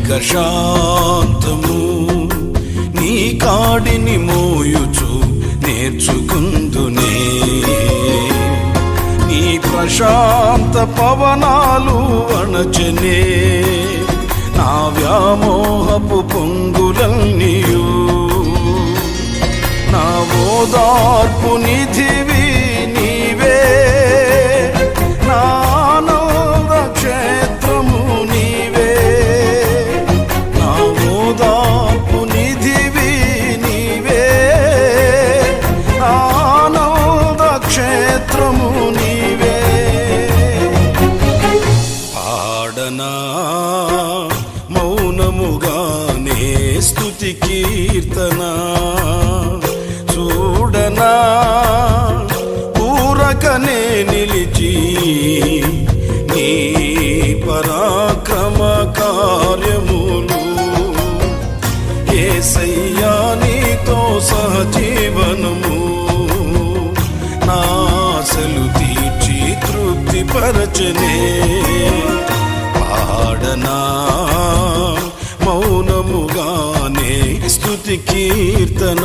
ఇక శాంతము నీ కాడిని మోయుచు నేర్చుకుందునే. నీ ప్రశాంత పవనాలు అణచనే నా వ్యామోహపు పొంగులన్నీయు. నా ఓదార్పు నిధివి నీవే, నా ఆనంద క్షేత్రము నీవే. నా ఓదార్పు నిధివి నీవే, నా ఆనంద క్షేత్రము నీవే. పాడనా మౌనముగానే స్తుతి కీర్తన, చూడనా ఊరకనే నిలిచి నీ పరాక్రమ కార్యములు. యేసయ్యా నీతో సహజీవనము నా ఆశలు తీర్చి తృప్తి పరచనే. పాడనా మౌనముగానే స్తుతి కీర్తన.